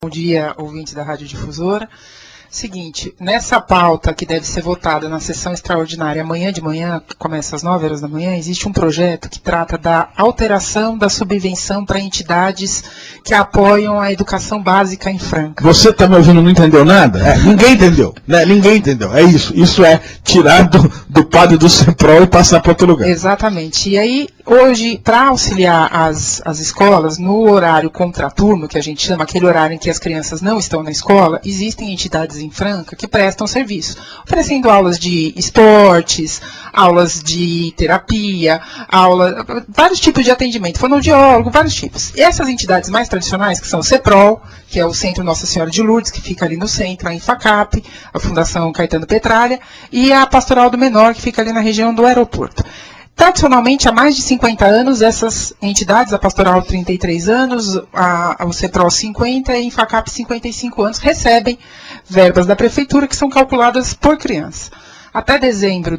Bom dia, ouvintes da Rádio Difusora. Seguinte, nessa pauta que deve ser votada na sessão extraordinária amanhã de manhã, que começa às 9 horas da manhã, existe um projeto que trata da alteração da subvenção para entidades que apoiam a educação básica em Franca. Você está me ouvindo, não entendeu nada? Ninguém entendeu, né? Ninguém entendeu. É isso. Isso é tirar do padre do CEPROL e passar para outro lugar. Exatamente. E aí, hoje, para auxiliar as escolas no horário contraturno, que a gente chama aquele horário em que as crianças não estão na escola, existem entidades em Franca que prestam serviço, oferecendo aulas de esportes, aulas de terapia, vários tipos de atendimento, fonoaudiólogo, vários tipos. E essas entidades mais tradicionais, que são o CEPROL, que é o Centro Nossa Senhora de Lourdes, que fica ali no centro, a INFACAP, a Fundação Caetano Petralha, e a Pastoral do Menor, que fica ali na região do aeroporto. Tradicionalmente, há mais de 50 anos, essas entidades, a Pastoral 33 anos, o CEPROL 50 e a INFACAP 55 anos, recebem verbas da Prefeitura que são calculadas por criança. Até dezembro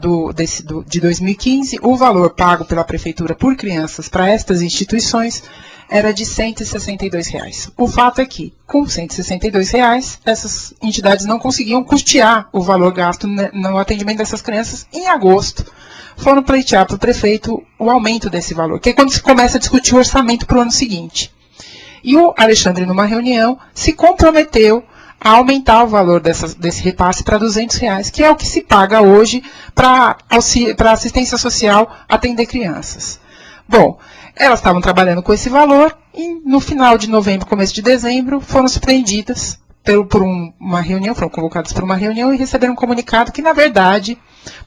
de 2015, o valor pago pela Prefeitura por crianças para estas instituições era de R$ 162. O fato é que, com R$ 162, essas entidades não conseguiam custear o valor gasto no atendimento dessas crianças. Em agosto, foram pleitear para o prefeito o aumento desse valor, que é quando se começa a discutir o orçamento para o ano seguinte. E o Alexandre, numa reunião, se comprometeu a aumentar o valor desse repasse para R$ 200, que é o que se paga hoje para assistência social atender crianças. Bom, elas estavam trabalhando com esse valor e no final de novembro, começo de dezembro, foram surpreendidas por uma reunião, foram convocadas por uma reunião e receberam um comunicado que, na verdade,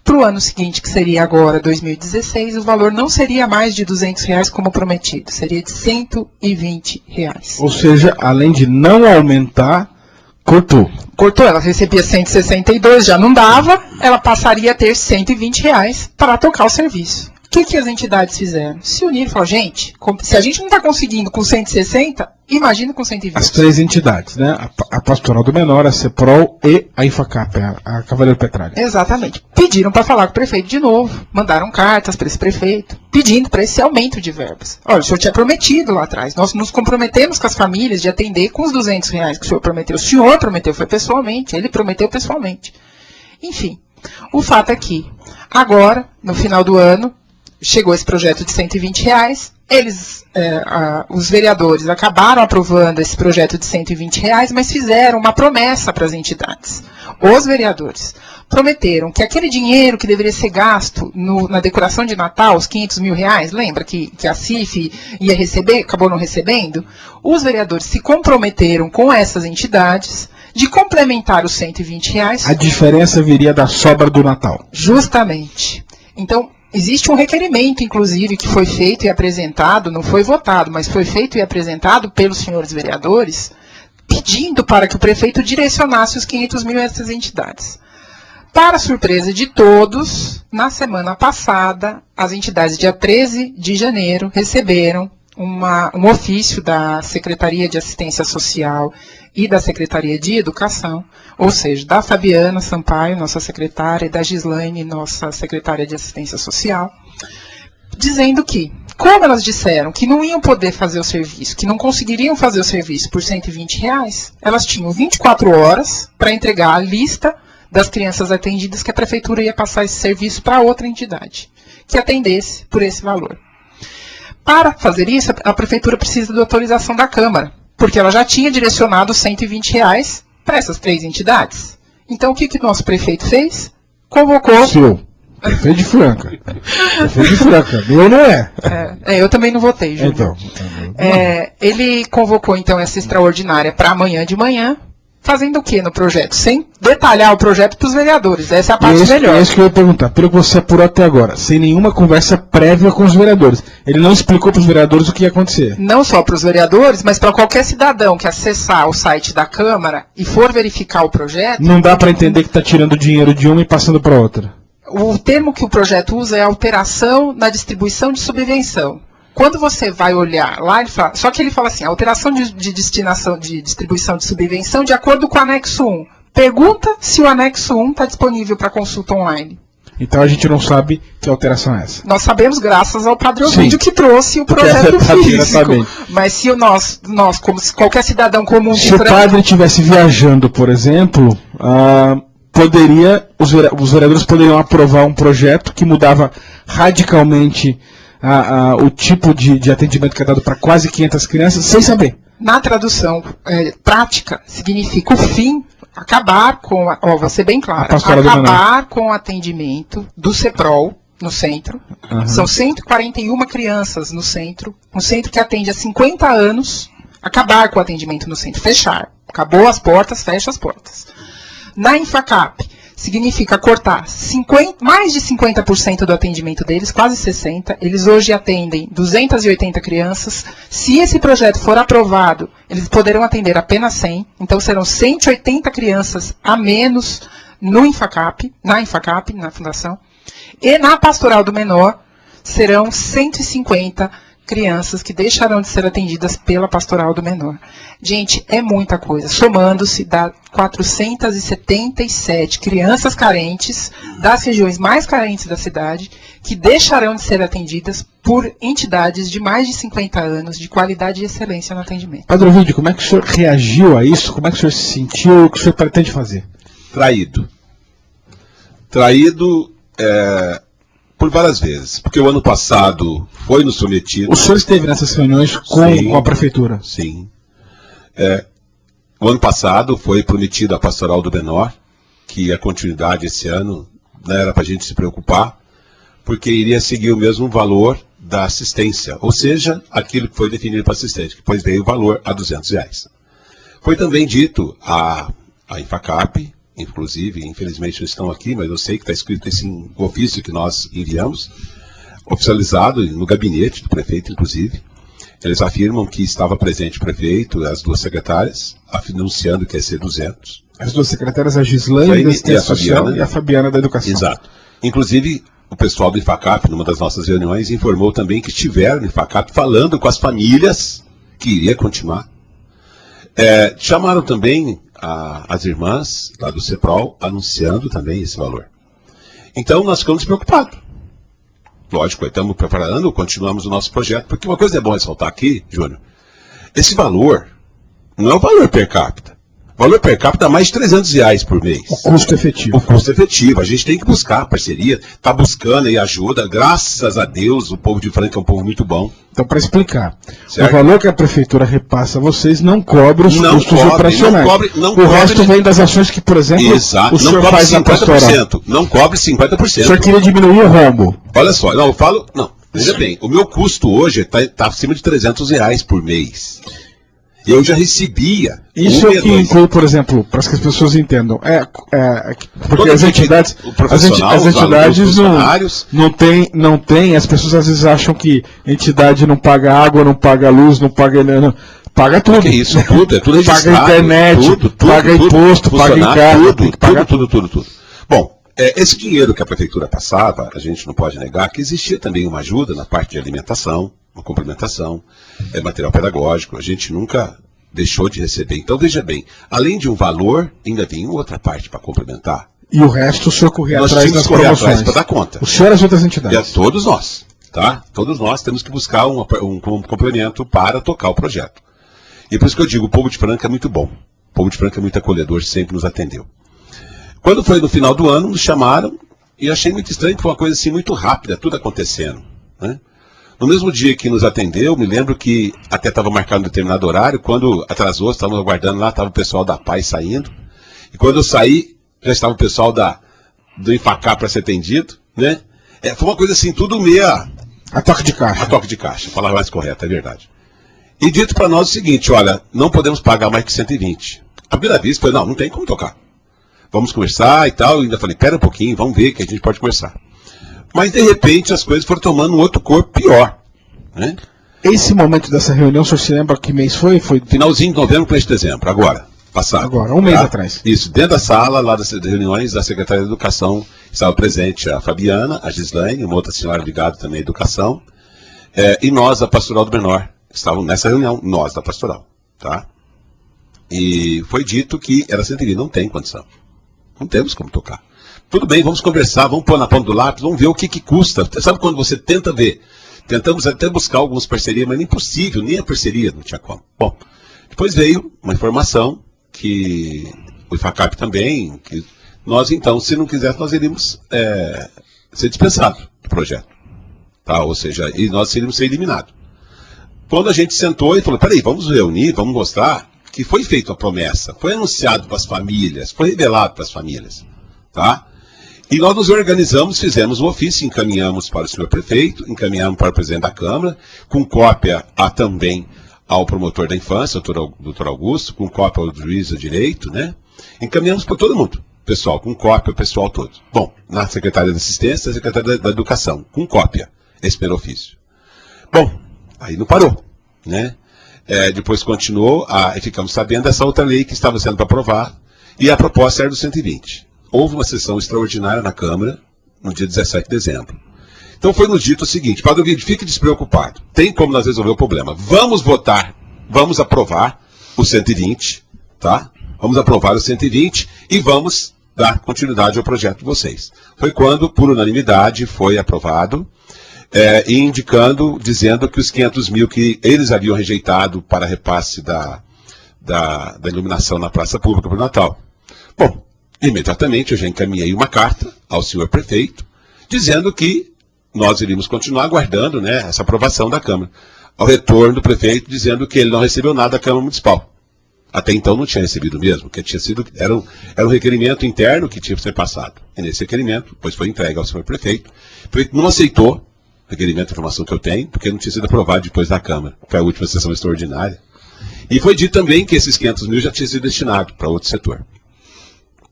para o ano seguinte, que seria agora 2016, o valor não seria mais de R$ 200 como prometido, seria de R$ 120. Ou seja, além de não aumentar, cortou. Cortou, ela recebia 162, já não dava, ela passaria a ter R$ 120 para tocar o serviço. O que as entidades fizeram? Se uniram e falaram, gente, se a gente não está conseguindo com 160, imagina com 120. As três entidades, né? A Pastoral do Menor, a CEPROL e a INFACAP, a Cavaleiro Petralha. Exatamente. Pediram para falar com o prefeito de novo, mandaram cartas para esse prefeito, pedindo para esse aumento de verbas. Olha, o senhor tinha prometido lá atrás, nós nos comprometemos com as famílias de atender com os R$ 200 que o senhor prometeu, foi pessoalmente, ele prometeu pessoalmente. Enfim, o fato é que, agora, no final do ano, chegou esse projeto de R$ 120, os vereadores acabaram aprovando esse projeto de R$ 120, mas fizeram uma promessa para as entidades. Os vereadores prometeram que aquele dinheiro que deveria ser gasto na decoração de Natal, os R$ 500 mil, lembra que a CIF ia receber, acabou não recebendo? Os vereadores se comprometeram com essas entidades de complementar os R$ 120. A diferença viria da sobra do Natal. Justamente. Então, existe um requerimento, inclusive, que foi feito e apresentado, não foi votado, mas foi feito e apresentado pelos senhores vereadores, pedindo para que o prefeito direcionasse os 500 mil a essas entidades. Para surpresa de todos, na semana passada, as entidades, dia 13 de janeiro, receberam um ofício da Secretaria de Assistência Social e da Secretaria de Educação, ou seja, da Fabiana Sampaio, nossa secretária, e da Gislaine, nossa secretária de Assistência Social, dizendo que, como elas disseram que não iam poder fazer o serviço, que não conseguiriam fazer o serviço por R$ 120, elas tinham 24 horas para entregar a lista das crianças atendidas que a Prefeitura ia passar esse serviço para outra entidade, que atendesse por esse valor. Para fazer isso, a Prefeitura precisa da autorização da Câmara, porque ela já tinha direcionado os R$ 120 para essas três entidades. Então, o que o nosso prefeito fez? Convocou... Seu, prefeito de Franca. Prefeito de Franca, meu não é. Eu também não votei, Júlio. Então. Ele convocou, então, essa extraordinária para amanhã de manhã, fazendo o que no projeto? Sem detalhar o projeto para os vereadores. Essa é a parte melhor. É isso que eu ia perguntar. Pelo que você apurou até agora, sem nenhuma conversa prévia com os vereadores. Ele não explicou para os vereadores o que ia acontecer. Não só para os vereadores, mas para qualquer cidadão que acessar o site da Câmara e for verificar o projeto... Não dá para entender que está tirando dinheiro de uma e passando para outra. O termo que o projeto usa é alteração na distribuição de subvenção. Quando você vai olhar lá, só que ele fala assim, alteração de destinação de distribuição de subvenção de acordo com o anexo 1. Pergunta se o anexo 1 está disponível para consulta online. Então a gente não sabe que alteração é essa. Nós sabemos graças ao Padre Ovidio que trouxe o projeto físico. Mas se nós, como qualquer cidadão comum de Se o padre estivesse viajando, por exemplo, os vereadores poderiam aprovar um projeto que mudava radicalmente o tipo de atendimento que é dado para quase 500 crianças, sem saber. Na tradução prática, significa o fim, acabar com, vou ser bem claro, acabar com o atendimento do CEPROL no centro. São 141 crianças no centro, um centro que atende há 50 anos, acabar com o atendimento no centro, fechar. Acabou as portas, fecha as portas. Na Infacap, significa cortar mais de 50% do atendimento deles, quase 60%. Eles hoje atendem 280 crianças. Se esse projeto for aprovado, eles poderão atender apenas 100. Então serão 180 crianças a menos no Infacap, na Fundação. E na Pastoral do Menor, serão 150 crianças que deixarão de ser atendidas pela Pastoral do Menor. Gente, é muita coisa. Somando-se, dá 477 crianças carentes das regiões mais carentes da cidade que deixarão de ser atendidas por entidades de mais de 50 anos de qualidade e excelência no atendimento. Padre Ovidio, como é que o senhor reagiu a isso? Como é que o senhor se sentiu? O que o senhor pretende fazer? Traído. Traído por várias vezes, porque o ano passado foi nos submetido... O senhor esteve nessas reuniões com a prefeitura? Sim. O ano passado foi prometido a Pastoral do Menor, que a continuidade esse ano não era para a gente se preocupar, porque iria seguir o mesmo valor da assistência, ou seja, aquilo que foi definido para assistente, que depois veio o valor a R$200. Foi também dito a Infacap, inclusive, infelizmente não estão aqui, mas eu sei que está escrito esse ofício que nós enviamos, oficializado no gabinete do prefeito, inclusive. Eles afirmam que estava presente o prefeito, as duas secretárias, anunciando que ia ser 200. As duas secretárias, a Gislaine da Assistência Social e a Fabiana da Educação. Exato. Inclusive, o pessoal do Infacap, numa das nossas reuniões, informou também que estiveram no Infacap falando com as famílias que iria continuar. Chamaram também as irmãs lá do CEPROL, anunciando também esse valor. Então, nós ficamos preocupados. Lógico, estamos preparando, continuamos o nosso projeto, porque uma coisa é bom ressaltar aqui, Júnior, esse valor não é o valor per capita. O valor per capita é mais de R$300 por mês. O custo efetivo. O custo efetivo. A gente tem que buscar parceria, está buscando aí ajuda. Graças a Deus, o povo de Franca é um povo muito bom. Então, para explicar, certo? O valor que a prefeitura repassa a vocês não cobre os custos operacionais. O resto vem das ações que, por exemplo, exato, o senhor faz na pastoral. Não cobre 50%. O senhor queria diminuir o rombo. Olha só, não, eu falo... Não, veja bem, o meu custo hoje está acima de R$300 por mês. Eu já recebia. Isso é o que inclui, por exemplo, para que as pessoas entendam. Porque as entidades não tem, as pessoas às vezes acham que entidade não paga água, não paga luz, não paga. Não, paga tudo. Que isso, tudo, é tudo registrado. Paga internet, paga imposto, paga encargo, tudo. Bom, esse dinheiro que a prefeitura passava, a gente não pode negar que existia também uma ajuda na parte de alimentação, uma complementação, material pedagógico, a gente nunca deixou de receber. Então, veja bem, além de um valor, ainda vinha outra parte para complementar. E o resto o senhor corria atrás das promoções. Nós tínhamos que correr atrás para dar conta. O senhor e as outras entidades. Todos nós, tá? Todos nós temos que buscar um complemento para tocar o projeto. E por isso que eu digo, o povo de Franca é muito bom. O povo de Franca é muito acolhedor, sempre nos atendeu. Quando foi no final do ano, nos chamaram, e eu achei muito estranho, que foi uma coisa assim muito rápida, tudo acontecendo, né? No mesmo dia que nos atendeu, me lembro que até estava marcado um determinado horário, quando atrasou, estávamos aguardando lá, estava o pessoal da Paz saindo, e quando eu saí, já estava o pessoal do Infacap para ser atendido, né? Foi uma coisa assim, tudo meia... A toque de caixa. A toque de caixa, a palavra mais correta, é verdade. E dito para nós o seguinte, olha, não podemos pagar mais que 120. A primeira vista foi, não tem como tocar. Vamos conversar e tal, e ainda falei, pera um pouquinho, vamos ver que a gente pode conversar. Mas, de repente, as coisas foram tomando um outro corpo pior, né? Esse momento dessa reunião, o senhor se lembra que mês foi? Foi finalzinho de novembro, começo de dezembro, agora, passado. Agora, um mês atrás. Isso, dentro da sala, lá das reuniões da Secretaria de Educação, estava presente a Fabiana, a Gislaine, uma outra senhora ligada também à Educação, e nós, da Pastoral do Menor, estávamos nessa reunião, nós da Pastoral, tá? E foi dito que era 120, não tem condição. Não temos como tocar. tudo bem, vamos conversar, vamos pôr na ponta do lápis, vamos ver o que custa. Sabe quando você tenta ver? Tentamos até buscar algumas parcerias, mas é impossível, nem a parceria não tinha como. Bom, depois veio uma informação que o IFACAP também, que nós então, se não quiser, nós iríamos ser dispensados do projeto. Tá? Ou seja, e nós iríamos ser eliminados. Quando a gente sentou e falou, peraí, vamos reunir, vamos mostrar que foi feita a promessa, foi anunciado para as famílias, foi revelado para as famílias. Tá? E nós nos organizamos, fizemos um ofício, encaminhamos para o senhor prefeito, encaminhamos para o presidente da Câmara, com cópia também ao promotor da infância, o doutor Augusto, com cópia ao juiz de direito, né? Encaminhamos para todo mundo, pessoal, com cópia, o pessoal todo. Bom, na Secretaria da Assistência, na Secretaria da Educação, com cópia, esse primeiro ofício. Bom, aí não parou, né? Depois continuou, e ficamos sabendo dessa outra lei que estava sendo para aprovar, e a proposta era do 120. Houve uma sessão extraordinária na Câmara no dia 17 de dezembro. Então foi nos dito o seguinte, Padre Ovidio, fique despreocupado, tem como nós resolver o problema. Vamos votar, vamos aprovar o 120, tá? Vamos aprovar o 120 e vamos dar continuidade ao projeto de vocês. Foi quando, por unanimidade, foi aprovado, dizendo que os 500 mil que eles haviam rejeitado para repasse da iluminação na praça pública para o Natal. Bom, imediatamente eu já encaminhei uma carta ao senhor prefeito, dizendo que nós iríamos continuar aguardando, né, essa aprovação da Câmara. Ao retorno do prefeito, dizendo que ele não recebeu nada da Câmara Municipal. Até então não tinha recebido mesmo, que era um requerimento interno que tinha que ser passado. E nesse requerimento, depois foi entregue ao senhor prefeito. O prefeito não aceitou o requerimento de informação que eu tenho, porque não tinha sido aprovado depois da Câmara. Foi a última sessão extraordinária. E foi dito também que esses 500 mil já tinham sido destinados para outro setor.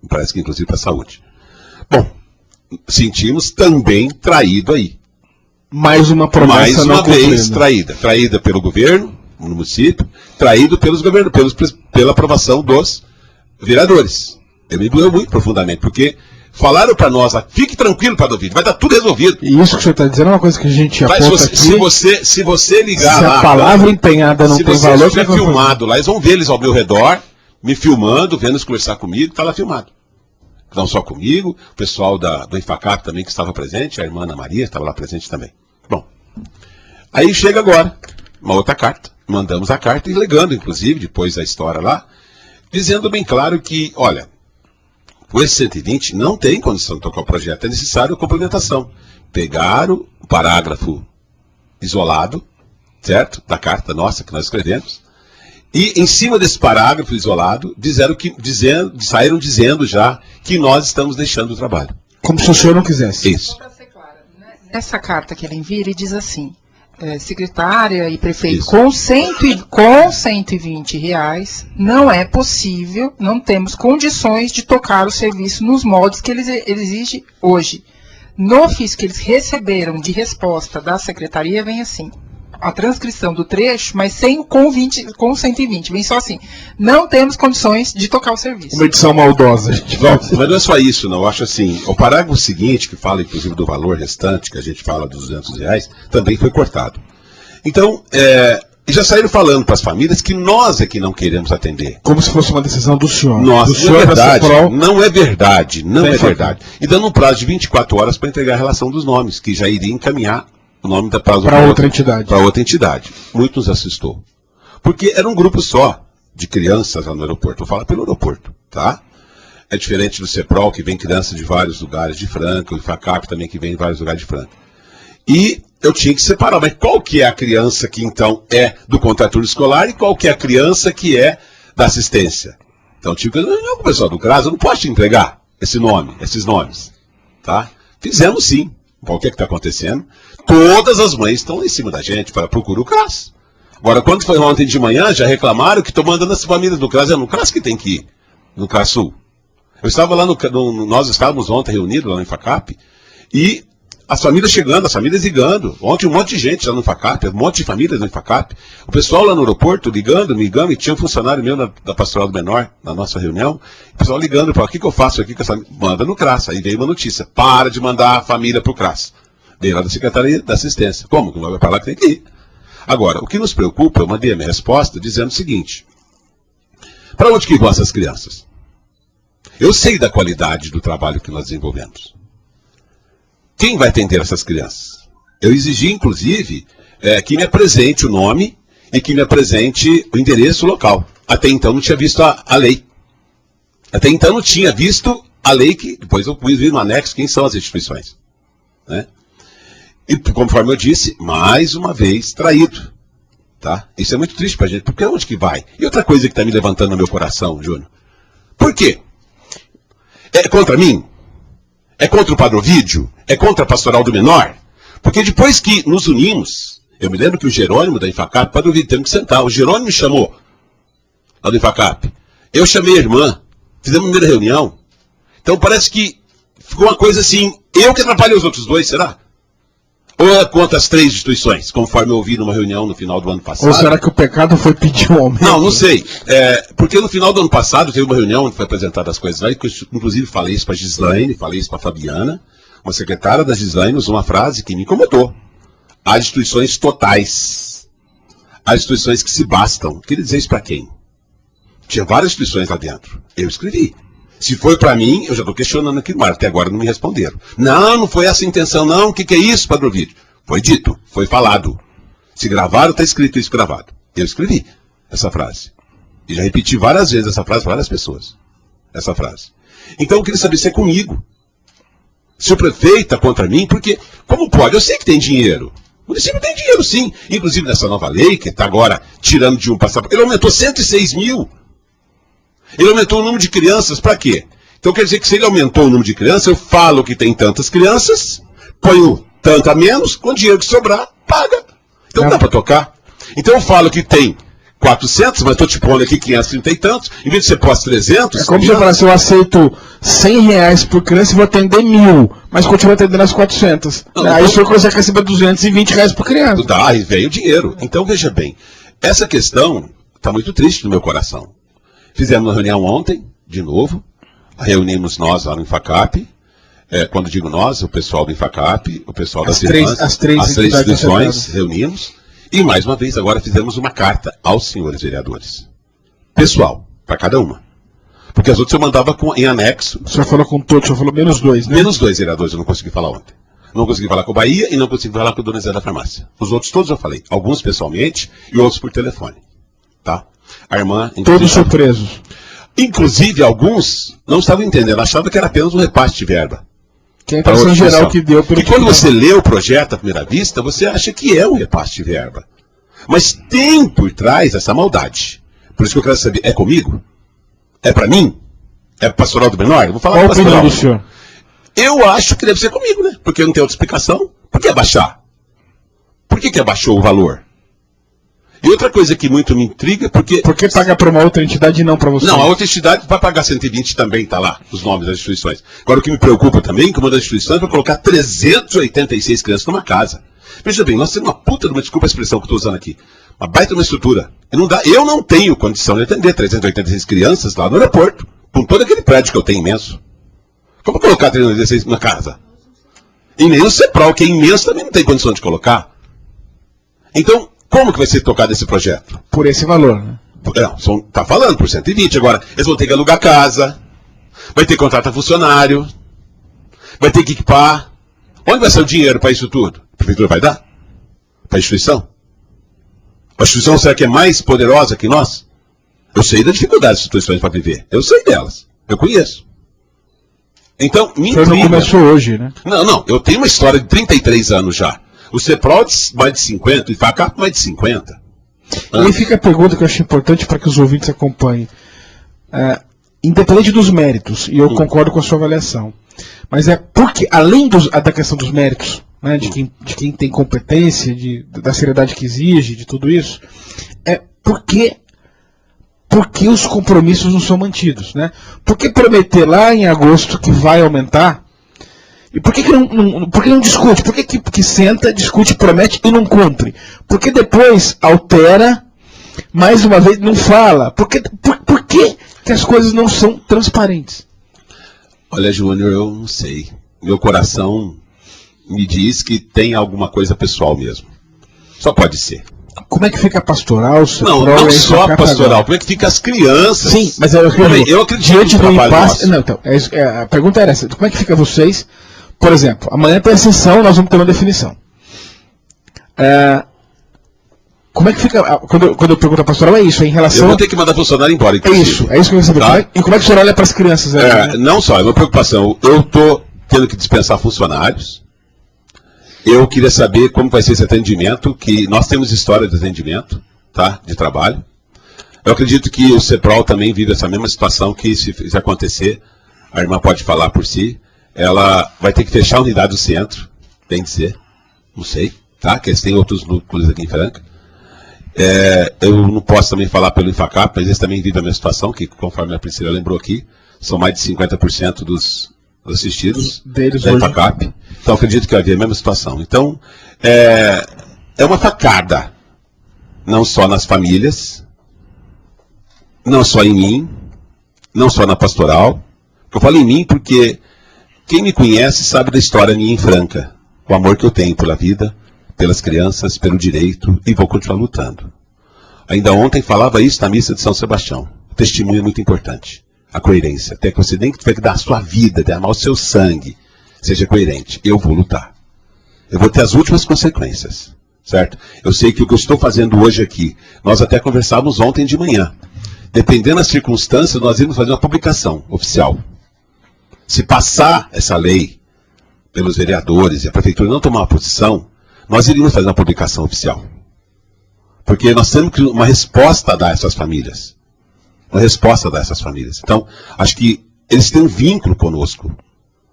Parece que inclusive para a saúde. Bom, sentimos também traído aí. Mais uma promessa mais uma não vez cumprida. Traída pelo governo, no município, traído pela aprovação dos vereadores. Eu me doeu muito profundamente, porque falaram para nós, fique tranquilo, Padre Ovidio, vai dar tudo resolvido. E isso que o senhor está dizendo é uma coisa que a gente aponta aqui. Se você ligar se lá... a palavra empenhada não tem valor... Se você estiver filmado lá, eles vão ver eles ao meu redor, me filmando, vendo eles conversar comigo, está lá filmado. Não só comigo, o pessoal do IFACAP também que estava presente, a irmã Ana Maria estava lá presente também. Bom, aí chega agora uma outra carta, mandamos a carta, legando inclusive, depois da história lá, dizendo bem claro que, olha, com esse 120 não tem condição de tocar o projeto, é necessário complementação. Pegaram o parágrafo isolado, certo? Da carta nossa que nós escrevemos, e em cima desse parágrafo isolado, saíram dizendo já que nós estamos deixando o trabalho. Como se o senhor não quisesse. Isso. Só para ser clara, nessa carta que ele envia, ele diz assim, secretária e prefeito, Isso. com 120 reais, não é possível, não temos condições de tocar o serviço nos moldes que ele exige hoje. No ofício que eles receberam de resposta da secretaria, vem assim, a transcrição do trecho, mas sem com 120, vem só assim, não temos condições de tocar o serviço. Uma edição maldosa, gente. Bom, mas não é só isso, não. Eu acho assim, o parágrafo seguinte, que fala inclusive do valor restante, que a gente fala dos 200 reais, também foi cortado. Então, já saíram falando para as famílias que nós é que não queremos atender. Como se fosse uma decisão do senhor. Nossa, do senhor não é verdade. Não é verdade. E dando um prazo de 24 horas para entregar a relação dos nomes, que já iria encaminhar o nome da prazo para outra entidade. Para outra entidade. Muito nos assustou. Porque era um grupo só de crianças lá no aeroporto. Vou falar pelo aeroporto, tá? É diferente do CEPROL, que vem criança de vários lugares de Franca, o IFACAP também, que vem de vários lugares de Franca. E eu tinha que separar, mas qual que é a criança que então é do contraturno escolar e qual que é a criança que é da assistência? Então eu tive que dizer, não, pessoal do CRAS, eu não posso te entregar esses nomes, tá? Fizemos sim. O que é que está acontecendo? Todas as mães estão em cima da gente para procurar o CRAS. Agora, quando foi ontem de manhã, já reclamaram que estão mandando as famílias do CRAS. É no CRAS que tem que ir, no CRAS Sul. Eu estava lá, nós estávamos ontem reunidos lá no IFACAP, e as famílias chegando, as famílias ligando. Ontem um monte de gente lá no IFACAP, um monte de famílias no IFACAP. O pessoal lá no aeroporto ligando, e tinha um funcionário meu da Pastoral do Menor, na nossa reunião. O pessoal ligando, falou, o que eu faço aqui com essa... Manda no CRAS. Aí veio uma notícia, para de mandar a família para o CRAS. Veio lá da Secretaria da Assistência. Como? Que não vai falar que tem que ir. Agora, o que nos preocupa, eu mandei a minha resposta dizendo o seguinte, para onde que vão essas crianças? Eu sei da qualidade do trabalho que nós desenvolvemos. Quem vai atender essas crianças? Eu exigi, inclusive, que me apresente o nome e que me apresente o endereço local. Até então não tinha visto a lei. Até então não tinha visto a lei que, depois eu pus no anexo, quem são as instituições. Né? E, conforme eu disse, mais uma vez traído. Tá? Isso é muito triste pra gente, porque onde que vai? E outra coisa que está me levantando no meu coração, Júnior. Por quê? É contra mim? É contra o Padre Ovídio? É contra a Pastoral do Menor? Porque depois que nos unimos, eu me lembro que o Jerônimo da Infacap, o Padre Ovídio, temos que sentar, o Jerônimo me chamou lá do Infacap. Eu chamei a irmã, fizemos a primeira reunião. Então parece que ficou uma coisa assim, eu que atrapalhei os outros dois, será? Ou é contra as 3 instituições, conforme eu ouvi numa reunião no final do ano passado? Ou será que o pecado foi pedir um aumento? Não sei. Porque no final do ano passado teve uma reunião onde foi apresentadas as coisas lá, e eu, inclusive falei isso para a Gislaine, falei isso para a Fabiana, uma secretária da Gislaine usou uma frase que me incomodou. As instituições totais. As instituições que se bastam. Queria dizer isso para quem? Tinha várias instituições lá dentro. Eu escrevi. Se foi para mim, eu já estou questionando aqui no ar. Até agora não me responderam. Não foi essa a intenção, não. O que é isso, Padre Ovídio? Foi dito, foi falado. Se gravaram, está escrito isso gravado. Eu escrevi essa frase. E já repeti várias vezes essa frase para várias pessoas. Essa frase. Então eu queria saber se é comigo. Se o prefeito está contra mim, porque, como pode? Eu sei que tem dinheiro. O município tem dinheiro, sim. Inclusive nessa nova lei, que está agora tirando de um passaporte. Ele aumentou 106 mil. Ele aumentou o número de crianças, para quê? Então quer dizer que se ele aumentou o número de crianças, eu falo que tem tantas crianças, ponho tanto a menos, com o dinheiro que sobrar, paga. Então dá para tocar. Então eu falo que tem 400, mas estou te pondo aqui 530 e tantos, em vez de você pôr 300... É como se eu falasse, eu aceito R$100 por criança e vou atender 1.000, mas continuo atendendo as 400. Não, aí o senhor consegue receber R$220 por criança. Dá, e veio o dinheiro. Então veja bem, essa questão está muito triste no meu coração. Fizemos uma reunião ontem, de novo, reunimos nós lá no Infacap, quando digo nós, o pessoal do Infacap, o pessoal das irmãs, as três instituições, reunimos, e mais uma vez agora fizemos uma carta aos senhores vereadores. Pessoal, para cada uma. Porque as outras eu mandava em anexo. O senhor falou com todos, o senhor falou menos 2, né? Menos 2 vereadores eu não consegui falar ontem. Não consegui falar com o Bahia e não consegui falar com o Dona Zé da Farmácia. Os outros todos eu falei, alguns pessoalmente e outros por telefone. Tá? A irmã... Todos surpresos. Inclusive, alguns não estavam entendendo, achavam que era apenas um repasse de verba. Que é a impressão geral que deu. E quando você lê o projeto à primeira vista, você acha que é um repasse de verba. Mas tem por trás essa maldade. Por isso que eu quero saber, é comigo? É para mim? É Pastoral do Menor? Eu vou falar Qual a opinião do senhor? Eu acho que deve ser comigo, né? Porque não tem outra explicação. Por que abaixar? Por que abaixou o valor? E outra coisa que muito me intriga, porque... Por que pagar para uma outra entidade e não para você? Não, a outra entidade vai pagar 120 também, está lá, os nomes das instituições. Agora, o que me preocupa também é que uma das instituições vai colocar 386 crianças numa casa. Veja bem, nós temos uma puta de uma, desculpa a expressão que eu estou usando aqui, uma baita de uma estrutura. Eu não tenho condição de atender 386 crianças lá no aeroporto, com todo aquele prédio que eu tenho imenso. Como colocar 386 numa casa? E nem o CEPROL, que é imenso, também não tem condição de colocar. Então... Como que vai ser tocado esse projeto? Por esse valor, né? Está falando por 120. Agora, eles vão ter que alugar casa, vai ter que contratar funcionário, vai ter que equipar. Onde vai ser o dinheiro para isso tudo? A prefeitura vai dar? Para a instituição? A instituição será que é mais poderosa que nós? Eu sei da dificuldade das instituições para viver. Eu sei delas. Eu conheço. Então, me intriga. Não começou hoje, né? Não. Eu tenho uma história de 33 anos já. O CEPROL mais de 50, o IFACAP mais de 50. E aí fica a pergunta que eu acho importante para que os ouvintes acompanhem. Independente dos méritos, e eu concordo com a sua avaliação, mas porque, além da questão dos méritos, né, de quem tem competência, da seriedade que exige, de tudo isso, porque os compromissos não são mantidos. Né? Por que prometer lá em agosto que vai aumentar? E por que não discute? Por que senta, discute, promete e não cumpre? Por que depois altera, mais uma vez não fala? Por que as coisas não são transparentes? Olha, Júnior, eu não sei. Meu coração me diz que tem alguma coisa pessoal mesmo. Só pode ser. Como é que fica a pastoral? Não só a pastoral, como é que fica as crianças? Sim, mas eu acredito diante do impasse. Não, então, a pergunta era essa: como é que fica vocês? Por exemplo, amanhã tem a sessão, nós vamos ter uma definição. Como é que fica. Quando eu pergunto a pastoral, é isso, em relação. Eu vou ter que mandar o funcionário embora, inclusive. É isso que eu quero saber. Tá? E como é que o senhor olha para as crianças? Não só, é uma preocupação. Eu estou tendo que dispensar funcionários. Eu queria saber como vai ser esse atendimento, que nós temos história de atendimento, tá? De trabalho. Eu acredito que o CEPROL também vive essa mesma situação, que se acontecer, a irmã pode falar por si, ela vai ter que fechar a unidade do centro, bem dizer, não sei, tá? Que eles têm outros núcleos aqui em Franca. Eu não posso também falar pelo IFACAP, mas eles também vivem a mesma situação, que conforme a Priscila lembrou aqui, são mais de 50% dos assistidos deles da IFACAP. Então acredito que vai haver a mesma situação. Então, é uma facada, não só nas famílias, não só em mim, não só na pastoral. Eu falo em mim porque quem me conhece sabe da história minha em Franca, o amor que eu tenho pela vida, pelas crianças, pelo direito, e vou continuar lutando. Ainda ontem falava isso na missa de São Sebastião. O testemunho é muito importante. A coerência. Até que você nem tiver que dar a sua vida, derramar o seu sangue, seja coerente. Eu vou lutar. Eu vou ter as últimas consequências. Certo? Eu sei que o que eu estou fazendo hoje aqui, nós até conversávamos ontem de manhã. Dependendo das circunstâncias, nós iremos fazer uma publicação oficial. Se passar essa lei pelos vereadores e a prefeitura não tomar uma posição, nós iríamos fazer uma publicação oficial. Porque nós temos uma resposta a dar a essas famílias. Uma resposta a dar a essas famílias. Então, acho que eles têm um vínculo conosco,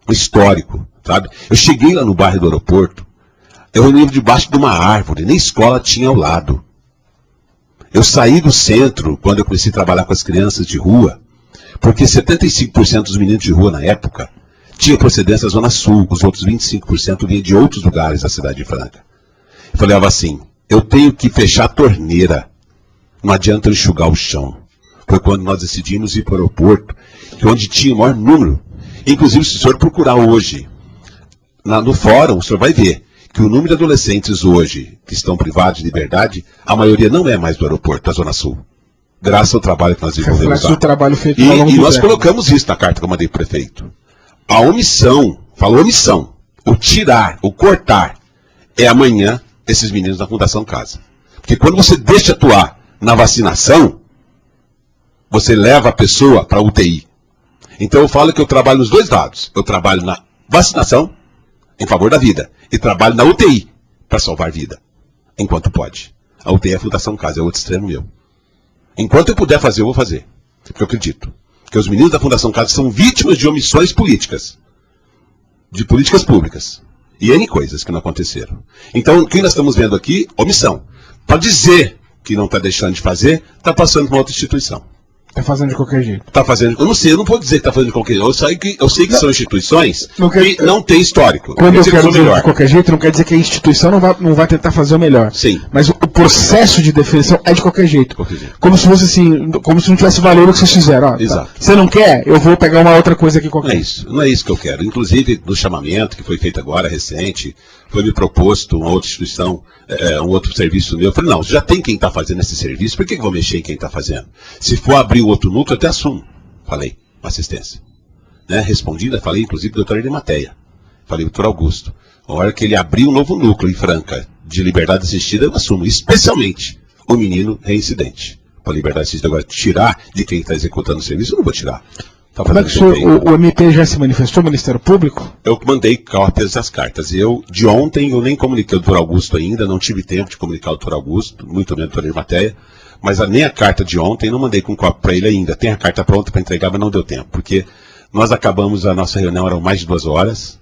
um histórico, sabe? Eu cheguei lá no bairro do aeroporto, eu olhei debaixo de uma árvore, nem escola tinha ao lado. Eu saí do centro, quando eu comecei a trabalhar com as crianças de rua, porque 75% dos meninos de rua na época tinham procedência da Zona Sul, os outros 25% vinham de outros lugares da cidade de Franca. Eu falava assim, eu tenho que fechar a torneira, não adianta eu enxugar o chão. Foi quando nós decidimos ir para o aeroporto, que onde tinha o maior número. Inclusive, se o senhor procurar hoje, no fórum, o senhor vai ver que o número de adolescentes hoje que estão privados de liberdade, a maioria não é mais do aeroporto, da Zona Sul. Graças ao trabalho que nós desenvolvemos lá. O trabalho feito e nós colocamos isso na carta que eu mandei para o prefeito. A omissão, falou omissão, o tirar, o cortar, é amanhã esses meninos da Fundação Casa. Porque quando você deixa atuar na vacinação, você leva a pessoa para a UTI. Então eu falo que eu trabalho nos dois lados. Eu trabalho na vacinação, em favor da vida, e trabalho na UTI, para salvar vida, enquanto pode. A UTI é a Fundação Casa, é outro extremo meu. Enquanto eu puder fazer, eu vou fazer. Porque eu acredito que os meninos da Fundação Casa são vítimas de omissões políticas. De políticas públicas. E N coisas que não aconteceram. Então, o que nós estamos vendo aqui? Omissão. Para dizer que não está deixando de fazer, está passando para outra instituição. Está fazendo de qualquer jeito. Está fazendo, eu não sei, eu não vou dizer que está fazendo de qualquer jeito. Eu sei que são instituições que não têm histórico. Quando eu quero dizer de qualquer jeito, não quer dizer que a instituição não vai tentar fazer o melhor. Sim. Mas o processo de definição é de qualquer jeito. Como se fosse assim, como se não tivesse valor o que vocês fizeram. Ó, exato. Tá. Você não quer? Eu vou pegar uma outra coisa aqui qualquer. Não é isso que eu quero. Inclusive, no chamamento que foi feito agora, recente, foi me proposto uma outra instituição, um outro serviço meu. Eu falei, não, já tem quem está fazendo esse serviço, por que eu vou mexer em quem está fazendo? Se for abrir o outro núcleo, eu até assumo. Falei, assistência. Né? Respondida, falei, inclusive, do doutor Arimateia. Falei, doutor Augusto, a hora que ele abrir um novo núcleo em Franca de liberdade assistida, eu assumo, especialmente o menino reincidente. Para liberdade assistida, agora, tirar de quem está executando o serviço, eu não vou tirar. Como é que o MP já se manifestou, o Ministério Público? Eu mandei cópias das cartas. De ontem, eu nem comuniquei o doutor Augusto ainda, não tive tempo de comunicar o doutor Augusto, muito menos o doutor Arimateia, mas nem a carta de ontem, não mandei com cópia para ele ainda. Tem a carta pronta para entregar, mas não deu tempo, porque nós acabamos a nossa reunião, eram mais de 2 horas,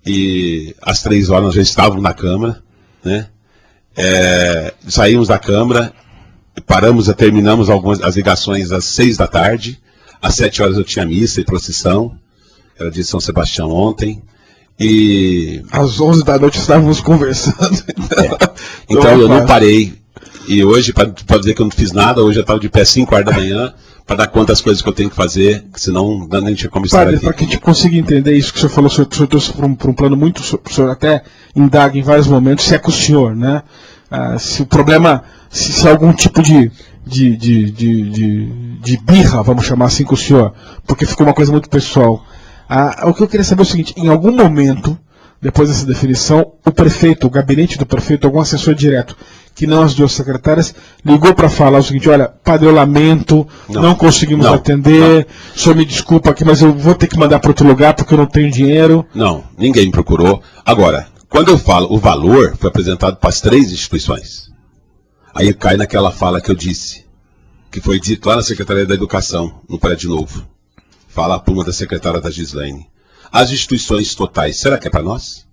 e às 3 horas nós já estávamos na Câmara, né? Saímos da Câmara, terminamos as ligações às 6 da tarde, às 7 horas eu tinha missa e procissão, era de São Sebastião ontem, e... Às 11 da noite estávamos conversando. Então eu não parei, e hoje, para dizer que eu não fiz nada, hoje eu estava de pé às 5 horas da manhã, para dar conta das coisas que eu tenho que fazer, senão nem tinha como estar aqui. Para que a gente consiga entender isso que o senhor falou, o senhor trouxe para um plano muito, o senhor até indaga em vários momentos, se é com o senhor, né? se o problema, se algum tipo de birra, vamos chamar assim com o senhor, porque ficou uma coisa muito pessoal. O que eu queria saber é o seguinte: em algum momento, depois dessa definição, o prefeito, o gabinete do prefeito, algum assessor direto, que não as 2 secretárias, ligou para falar o seguinte: olha, padre, eu lamento, não conseguimos atender, o senhor me desculpa aqui, mas eu vou ter que mandar para outro lugar porque eu não tenho dinheiro. Não, ninguém me procurou. Agora, quando eu falo o valor, foi apresentado para as 3 instituições. Aí cai naquela fala que eu disse, que foi dito lá na Secretaria da Educação, no Prédio Novo. Fala a pluma da secretária da Gislaine. As instituições totais, será que é para nós?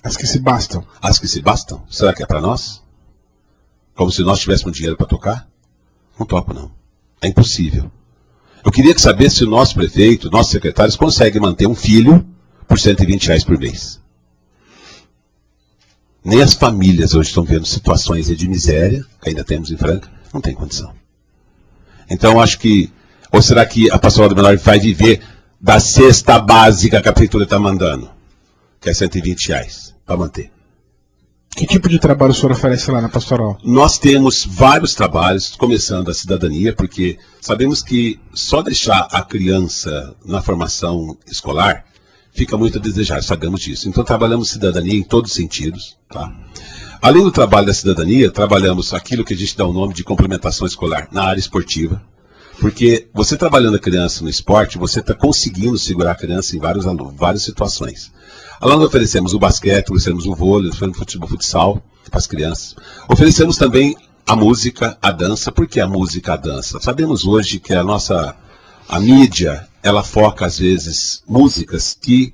As que se bastam. As que se bastam? Será que é para nós? Como se nós tivéssemos dinheiro para tocar? Não toco, não. É impossível. Eu queria saber se o nosso prefeito, nossos secretários, conseguem manter um filho por R$120 por mês. Nem as famílias hoje estão vendo situações de miséria, que ainda temos em Franca, não tem condição. Então, acho que... Ou será que a Pastoral do Menor vai viver da cesta básica que a prefeitura está mandando? Que é R$120 para manter. Que tipo de trabalho o senhor oferece lá na Pastoral? Nós temos vários trabalhos, começando a cidadania, porque sabemos que só deixar a criança na formação escolar fica muito a desejar, sabemos disso. Então trabalhamos cidadania em todos os sentidos. Tá? Além do trabalho da cidadania, trabalhamos aquilo que a gente dá o nome de complementação escolar na área esportiva. Porque você trabalhando a criança no esporte, você está conseguindo segurar a criança em várias situações. Além nós oferecemos o basquete, oferecemos o vôlei, oferecemos o futebol, futsal para as crianças. Oferecemos também a música, a dança. Por que a música, a dança? Sabemos hoje que a mídia, ela foca às vezes músicas que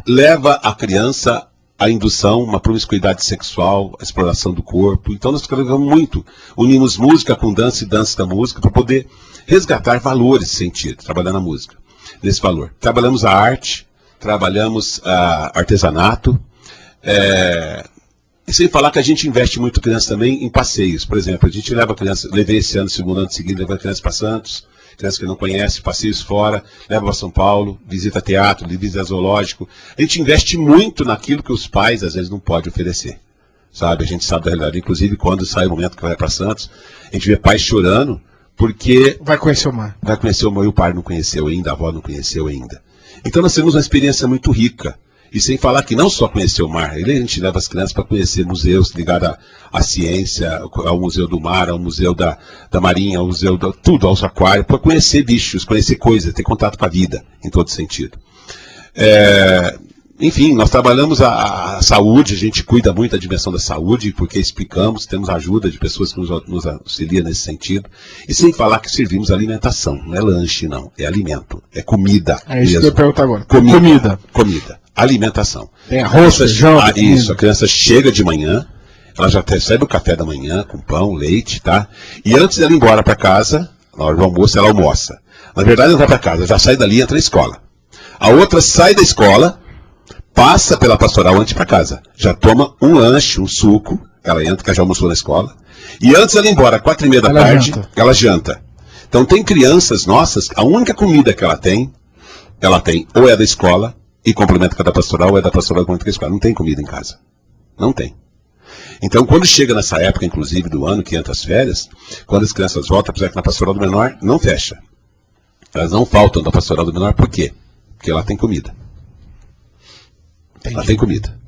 leva a criança à indução, uma promiscuidade sexual, a exploração do corpo. Então nós trabalhamos muito, unimos música com dança e dança com música para poder resgatar valores de sentido, trabalhando a música, nesse valor. Trabalhamos a arte, trabalhamos artesanato, e sem falar que a gente investe muito criança também em passeios. Por exemplo, a gente leva criança, levei esse ano, segundo ano seguinte, levando criança para Santos, criança que não conhece, passeios fora, leva para São Paulo, visita teatro, visita zoológico. A gente investe muito naquilo que os pais às vezes não podem oferecer. Sabe? A gente sabe da realidade, inclusive quando sai o momento que vai para Santos, a gente vê pais chorando porque vai conhecer o mar. Vai conhecer o mar e o pai não conheceu ainda, a avó não conheceu ainda. Então nós temos uma experiência muito rica. E sem falar que não só conhecer o mar, a gente leva as crianças para conhecer museus ligados à ciência, ao Museu do Mar, ao Museu da Marinha, ao Museu tudo, aos aquários, para conhecer bichos, conhecer coisas, ter contato com a vida, em todo sentido. Enfim, nós trabalhamos a saúde, a gente cuida muito da dimensão da saúde, porque explicamos, temos ajuda de pessoas que nos auxiliam nesse sentido. E sem falar que servimos alimentação, não é lanche não, é alimento, é comida. É isso que eu ia perguntar agora. Comida. Alimentação. Tem arroz, feijão. Isso, a criança chega de manhã, ela já recebe o café da manhã com pão, leite, tá? E antes dela ir embora para casa, na hora do almoço, ela almoça. Na verdade, ela vai para casa, já sai dali e entra na escola. A outra sai da escola, passa pela pastoral antes para casa. Já toma um lanche, um suco, ela entra, que já almoçou na escola. E antes dela ir embora, 4h30 da tarde, ela janta. Então tem crianças nossas, a única comida que ela tem ou é da escola, e complementa com a da pastoral, ou é da pastoral com a escola. Não tem comida em casa. Não tem. Então, quando chega nessa época, inclusive, do ano, que entra as férias, quando as crianças voltam, apesar que na pastoral do menor não fecha. Elas não faltam da pastoral do menor, por quê? Porque lá tem comida. Entendi. Lá tem comida.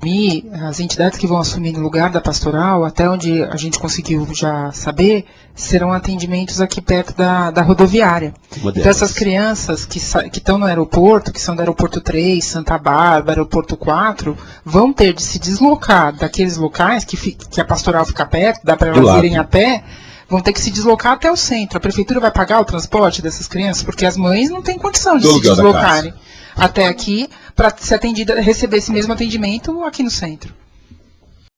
E as entidades que vão assumir no lugar da pastoral, até onde a gente conseguiu já saber, serão atendimentos aqui perto da rodoviária. Então essas crianças que estão no aeroporto, que são do aeroporto 3, Santa Bárbara, aeroporto 4, vão ter de se deslocar daqueles locais que a pastoral fica perto, dá para elas irem a pé, vão ter que se deslocar até o centro. A prefeitura vai pagar o transporte dessas crianças, porque as mães não têm condição de se deslocarem até aqui para ser atendida, receber esse mesmo atendimento aqui no centro.